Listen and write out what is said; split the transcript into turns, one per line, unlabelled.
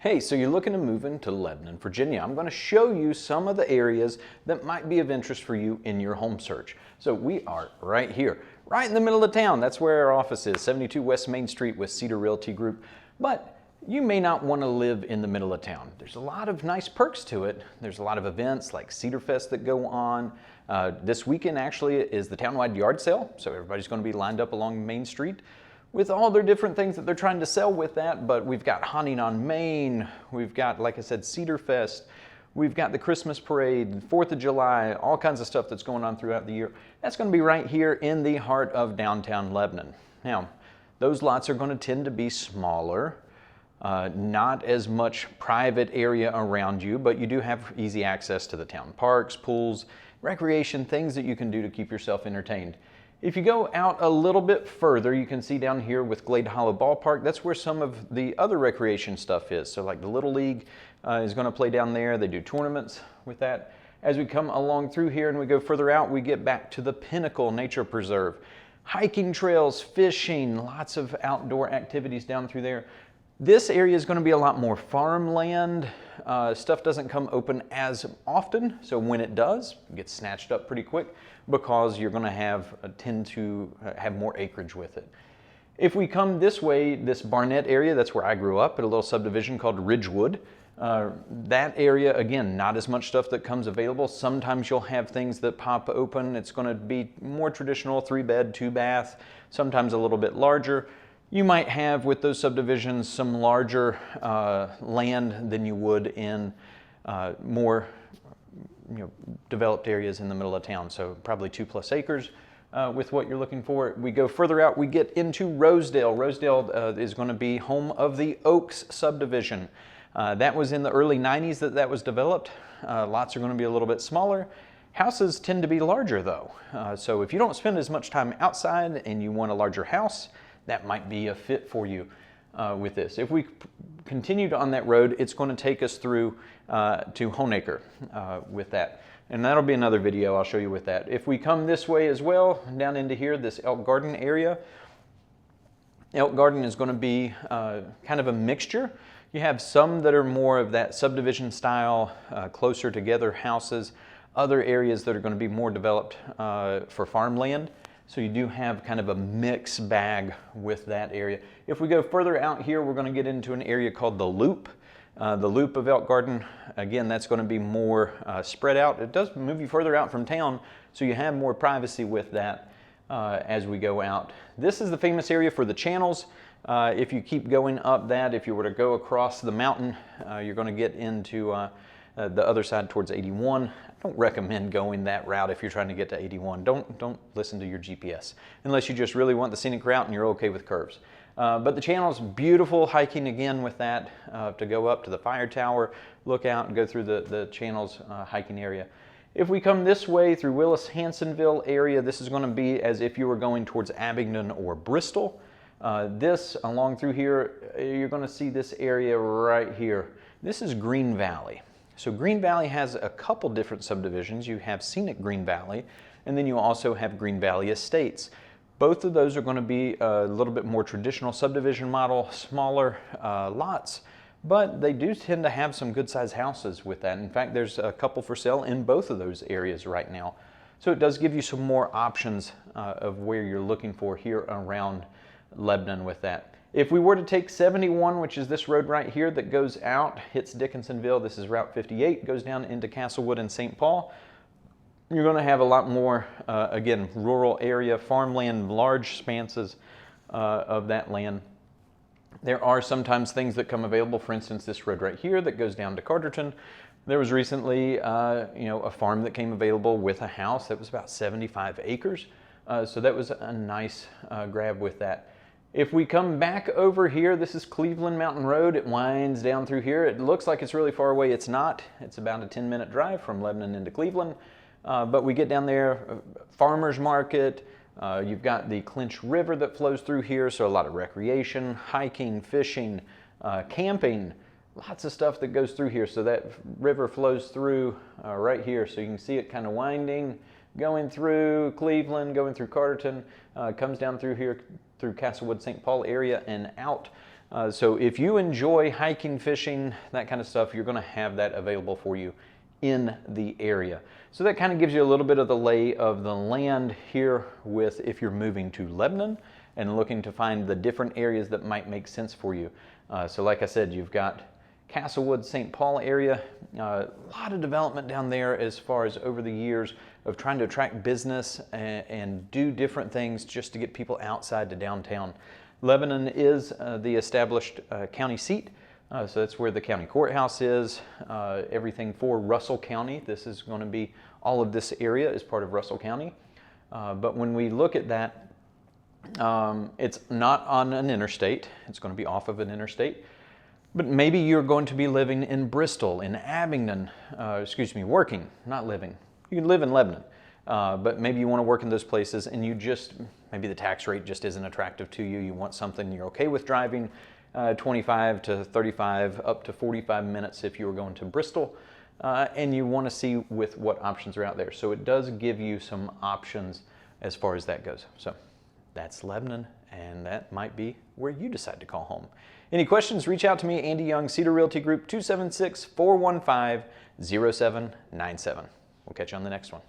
Hey, so you're looking to move into Lebanon, Virginia. I'm going to show you some of the areas that might be of interest for you in your home search. So we are right here, right in the middle of town. That's where our office is, 72 West Main Street with Cedar Realty Group. But you may not want to live in the middle of town. There's a lot of nice perks to it. There's a lot of events like Cedar Fest that go on. This weekend actually is the townwide yard sale, so everybody's going to be lined up along Main Street with all their different things that they're trying to sell with that. But we've got Hunting on Main, we've got, like I said, Cedar Fest, we've got the Christmas Parade, 4th of July, all kinds of stuff that's going on throughout the year. That's going to be right here in the heart of downtown Lebanon. Now, those lots are going to tend to be smaller, not as much private area around you, but you do have easy access to the town parks, pools, recreation, things that you can do to keep yourself entertained. If you go out a little bit further, you can see down here with Glade Hollow Ballpark, that's where some of the other recreation stuff is. So like the Little League is going to play down there. They do tournaments with that. As we come along through here and we go further out, we get back to the Pinnacle Nature Preserve. Hiking trails, fishing, lots of outdoor activities down through there. This area is going to be a lot more farmland. Stuff doesn't come open as often, so when it does, it gets snatched up pretty quick because you're going to tend to have more acreage with it. If we come this way, this Barnett area, that's where I grew up, at a little subdivision called Ridgewood. That area, again, not as much stuff that comes available. Sometimes you'll have things that pop open. It's going to be more traditional, 3-bed, 2-bath, sometimes a little bit larger. You might have, with those subdivisions, some larger land than you would in more developed areas in the middle of town. So probably 2+ acres with what you're looking for. We go further out, we get into Rosedale. Rosedale is going to be home of the Oaks subdivision. That was in the early 90s that was developed. Lots are going to be a little bit smaller. Houses tend to be larger though. So if you don't spend as much time outside and you want a larger house, that might be a fit for you with this. If we continued on that road, it's going to take us through to Honaker with that. And that'll be another video I'll show you with that. If we come this way as well, down into here, this Elk Garden area, Elk Garden is going to be kind of a mixture. You have some that are more of that subdivision style, closer together houses, other areas that are going to be more developed for farmland. So you do have kind of a mixed bag with that area. If we go further out here, we're going to get into an area called the Loop. The Loop of Elk Garden, again, that's going to be more spread out. It does move you further out from town, so you have more privacy with that as we go out. This is the famous area for the channels. If you keep going up that, if you were to go across the mountain, you're going to get into the other side towards 81. I don't recommend going that route if you're trying to get to 81. Don't listen to your GPS unless you just really want the scenic route and you're okay with curves. But the channel's beautiful, hiking again with that to go up to the fire tower, look out and go through the channel's hiking area. If we come this way through Willis-Hansonville area, this is going to be as if you were going towards Abingdon or Bristol. This along through here, you're going to see this area right here. This is Green Valley. So Green Valley has a couple different subdivisions. You have Scenic Green Valley, and then you also have Green Valley Estates. Both of those are going to be a little bit more traditional subdivision model, smaller lots, but they do tend to have some good-sized houses with that. In fact, there's a couple for sale in both of those areas right now. So it does give you some more options of where you're looking for here around Lebanon with that. If we were to take 71, which is this road right here that goes out, hits Dickinsonville, this is Route 58, goes down into Castlewood and St. Paul, you're going to have a lot more, again, rural area, farmland, large expanses of that land. There are sometimes things that come available, for instance, this road right here that goes down to Carterton. There was recently, a farm that came available with a house that was about 75 acres. So that was a nice grab with that. If we come back over here, this is Cleveland Mountain Road. It winds down through here. It looks like it's really far away. It's not. It's about a 10-minute drive from Lebanon into Cleveland. But we get down there, farmer's market. You've got the Clinch River that flows through here, so a lot of recreation, hiking, fishing, camping, lots of stuff that goes through here. So that river flows through right here, so you can see it kind of winding, going through Cleveland, going through Carterton, comes down through here, through Castlewood, St. Paul area and out. So if you enjoy hiking, fishing, that kind of stuff, you're going to have that available for you in the area. So that kind of gives you a little bit of the lay of the land here with if you're moving to Lebanon and looking to find the different areas that might make sense for you. So like I said, you've got Castlewood, St. Paul area, a lot of development down there as far as over the years of trying to attract business and do different things just to get people outside to downtown. Lebanon is the established county seat, so that's where the county courthouse is, everything for Russell County. This is going to be, all of this area is part of Russell County. But when we look at that, it's not on an interstate, it's going to be off of an interstate. But maybe you're going to be living in Bristol, in Abingdon, working, not living. You can live in Lebanon, but maybe you want to work in those places and you just, maybe the tax rate just isn't attractive to you. You want something, you're okay with driving 25 to 35, up to 45 minutes if you were going to Bristol, and you want to see with what options are out there. So it does give you some options as far as that goes. So that's Lebanon, and that might be where you decide to call home. Any questions, reach out to me, Andy Young, Cedar Realty Group, 276-415-0797. We'll catch you on the next one.